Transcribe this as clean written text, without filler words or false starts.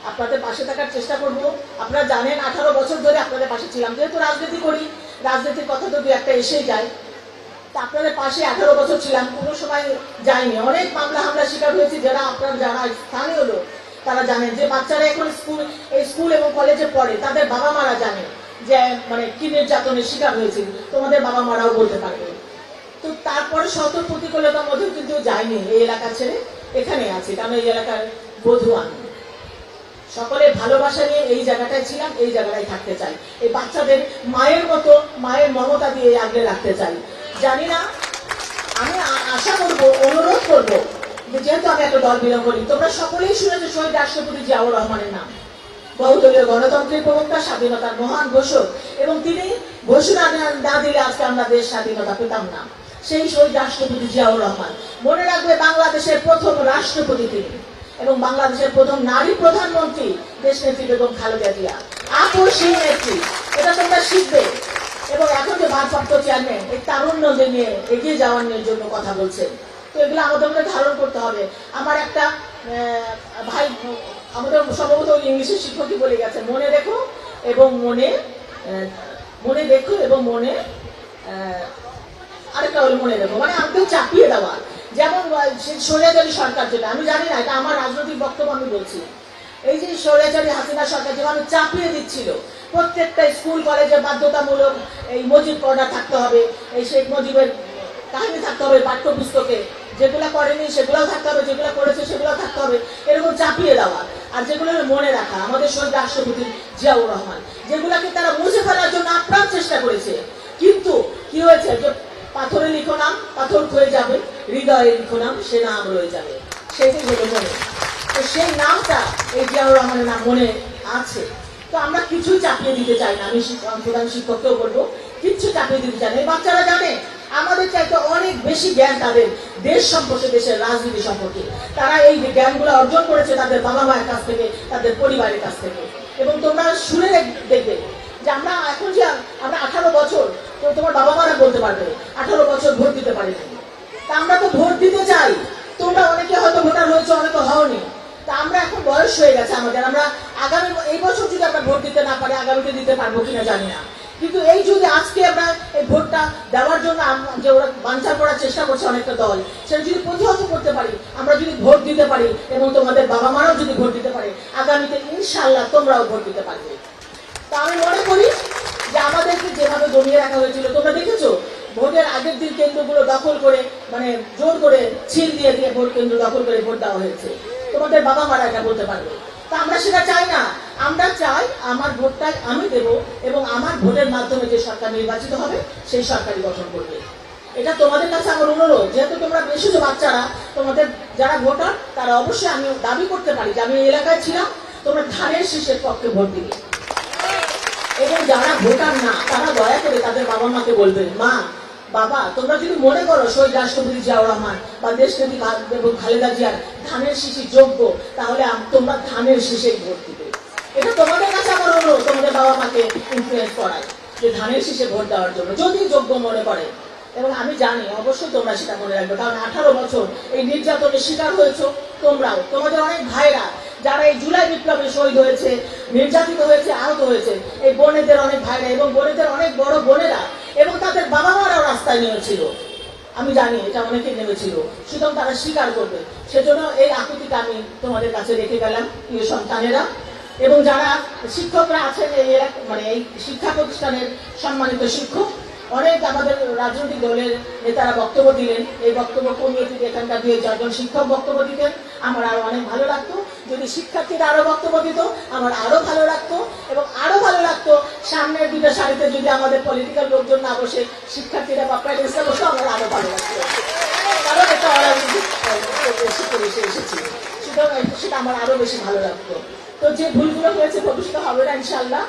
আপনাদের পাশে থাকার চেষ্টা করব। আপনারা জানেন 18 বছর ধরে আপনাদের পাশে ছিলাম, যেহেতু রাজনীতি করি, রাজনীতির কথা তো দু একটা এসেই যায়। তা আপনাদের পাশে 18 বছর ছিলাম, কোনো সময় যায়নি। অনেক মামলা হামলা শিকার হয়েছি, যারা স্থানীয় লোক তারা জানেন, যে বাচ্চারা এখন স্কুল এবং কলেজে পড়ে, তাদের বাবা মারা জানে যে মানে কি নির্যাতনের শিকার হয়েছিল, তোমাদের বাবা মারাও বলতে পারবে। তো তারপরে শত প্রতিকূলতার মধ্যেও কিন্তু যায়নি, এই এলাকা ছেড়ে এখানে আছি, কারণ এই এলাকার বধূ আমি। সকলের ভালোবাসা নিয়ে এই জায়গাটায় ছিলাম, এই জায়গাটায় থাকতে চাই। এই বাচ্চাদের মায়ের মতো, মায়ের মমতা দিয়ে আগলে রাখতে চাই। জানি না, আমি আশা করব, অনুরোধ করব, যেহেতু আমি একটা দল বিলম্ব করি, তোমরা সকলেই শুনেছো শহীদ রাষ্ট্রপতি জিয়াউর রহমানের নাম। বহুদলীয় গণতন্ত্রের প্রবক্তা, স্বাধীনতার মহান ঘোষক, এবং তিনি ঘোষণা না দিলে আজকে আমরা দেশ স্বাধীনতা পেতাম না। সেই শহীদ রাষ্ট্রপতি জিয়াউর রহমান, মনে রাখবে, বাংলাদেশের প্রথম রাষ্ট্রপতি তিনি, এবং বাংলাদেশের প্রথম নারী প্রধানমন্ত্রী দেশনেত্রী বেগম খালেদা জিয়া, আপসহীন নেত্রী। এটা তোমরা শিখবে। এবং এখন যে ভারপ্রাপ্ত চেয়ারম্যান এই তারুণ্যদের নিয়ে এগিয়ে যাওয়ার জন্য কথা বলছেন, তো এগুলো আমাদেরকে ধারণ করতে হবে। আমার একটা ভাই, আমাদের সম্ভবত ইংলিশের শিক্ষকই বলে গেছে, মনে রেখো এবং মনে দেখো এবং মনে আরেকটা হলো মনে রেখো, মানে আমাকে চাপিয়ে দেওয়া। যেমন স্বৈরাচারী সরকার, যেটা আমি জানি না, এটা আমার রাজনৈতিক বক্তব্য আমি বলছি, এই যে স্বৈরাচারী হাসিনা সরকার যেভাবে চাপিয়ে দিচ্ছিল, প্রত্যেকটা স্কুল কলেজে বাধ্যতামূলক এই মুজিব পড়া থাকতে হবে, এই শেখ মুজিবের কাহিনী থাকতে হবে পাঠ্যপুস্তকে, যেগুলো করেনি সেগুলোও থাকতে হবে, যেগুলো করেছে সেগুলো থাকতে হবে, এরকম চাপিয়ে দেওয়া। আর যেগুলো মনে রাখা, আমাদের শহীদ রাষ্ট্রপতি জিয়াউর রহমান, যেগুলোকে তারা মুছে ফেলার জন্য আপ্রাণ চেষ্টা করেছে, কিন্তু কি হয়েছে, যে পাথরে লিখো নাম, পাথর ক্ষয়ে যাবে, হৃদয়ে লিখো নাম, সে নাম রয়ে যাবে, সেটাই হলো মনে। তো সেই নামটা এই জিয়াউর রহমানের নাম মনে আছে। তো আমরা কিছুই চাপিয়ে দিতে চাই না, আমি প্রধান শিক্ষককেও বলবো, কিচ্ছু চাপিয়ে দিতে চাই না। এই বাচ্চারা জানে আমাদের চাইতে অনেক বেশি জ্ঞান তাদের দেশ সম্পর্কে, দেশের রাজনীতি সম্পর্কে। তারা এই জ্ঞানগুলো অর্জন করেছে তাদের বাবা মায়ের কাছ থেকে, তাদের পরিবারের কাছ থেকে। এবং তোমরা শুনে দেখবে যে আমরা এখন যে আমরা 18 বছর, তো তোমার বাবা মারা বলতে পারবে 18 বছর ভোট দিতে পারি না। তা আমরা তো ভোট দিতে চাই, তোমরা অনেকে হয়তো ভোটার হয়েছে, অনেকে হওনি। তা আমরা এখন বয়স হয়ে গেছে আমাদের, আমরা আগামী এই বছর যদি আমরা ভোট দিতে না পারি, আগামীতে দিতে পারবো কিনা জানি না। কিন্তু এই যদি আজকে আমরা এই ভোটটা দেওয়ার জন্য যে ওরা বাঞ্চার করার চেষ্টা করছে অনেকটা দল, সেটা যদি প্রতিহত করতে পারি, আমরা যদি ভোট দিতে পারি, এবং তোমাদের বাবা মারাও যদি ভোট দিতে পারে, আগামীতে ইনশাআল্লাহ তোমরাও ভোট দিতে পারবে। তা আমি মনে করি যে আমাদেরকে যেভাবে দমিয়ে রাখা হয়েছিল, তোমরা দেখেছো ভোটের আগের দিন কেন্দ্রগুলো দখল করে, মানে জোর করে ছিল দিয়ে দিয়ে ভোট কেন্দ্র দখল করে ভোট দেওয়া হয়েছে। তোমাদের বাবা মারা এটা বলতে পারবে। তা আমরা সেটা চাই না। আমরা চাই আমার ভোটটা আমি দেব, এবং আমার ভোটের মাধ্যমে যে সরকার নির্বাচিত হবে সেই সরকারই গঠন করবে। এটা তোমাদের কাছে আমার অনুরোধ, যেহেতু তোমরা বেশি বাচ্চারা, তোমাদের যারা ভোটার, তারা অবশ্যই, আমি দাবি করতে পারি যে আমি এই এলাকায় ছিলাম, তোমরা ধানের শীষের পক্ষে ভোট দিবে। এবং যারা ভোটার না, তারা দয়া করে তাদের বাবা মাকে বলবেন, মা বাবা, তোমরা যদি মনে করো শহীদ রাষ্ট্রপতি জিয়াউর রহমান বা দেশনেত্রী বেগম খালেদা জিয়ার ধানের শীষই যোগ্য, তাহলে তোমরা ধানের শীষেই ভোট দিবে। এটা তোমাদের কাছে আমার অনুরোধ, তোমাদের বাবা মাকে ইনফ্লুয়েন্স করায় যে ধানের শীষে ভোট দেওয়ার জন্য, যদি যোগ্য মনে করে। এবং আমি জানি অবশ্যই তোমরা সেটা মনে রাখবে, কারণ 18 বছর এই নির্যাতনের শিকার হয়েছো তোমরাও, তোমাদের অনেক ভাইরা যারা এই জুলাই বিপ্লবে শহীদ হয়েছে, নির্যাতিত হয়েছে, আহত হয়েছে, এই বোনেদের অনেক ভাইরা এবং বোনেদের অনেক বড় বোনেরা এবং তাদের বাবা মারাও রাস্তায় নেমেছিল। আমি জানি এটা অনেকে নেমেছিল, সুতরাং তারা স্বীকার করবে। সেজন্য এই আকুতিটা আমি তোমাদের কাছে রেখে গেলাম, প্রিয় সন্তানেরা। এবং যারা শিক্ষকরা আছেন এই মানে এই শিক্ষা প্রতিষ্ঠানের সম্মানিত শিক্ষক, অনেক আমাদের রাজনৈতিক দলের নেতারা বক্তব্য দিলেন। এই বক্তব্য কমিয়ে যদি এখানকার 2-4 জন শিক্ষক বক্তব্য দিতেন, আমার আরো অনেক ভালো লাগতো। যদি শিক্ষার্থীরা আরো বক্তব্য দিত, আমার আরো ভালো লাগতো। এবং আরো ভালো লাগতো সামনের 2টা সারিতে যদি আমাদের পলিটিক্যাল লোকজন না বসে শিক্ষার্থীরা বা প্যারেন্টসরা বসে, আমার আরো ভালো লাগতো, কারণ এটা অরাজনৈতিক পরিবেশে এসেছি, সুতরাং সেটা আমার আরো বেশি ভালো লাগতো। তো যে ভুলগুলো হয়েছে ভবিষ্যতে হবে না ইনশাআল্লাহ।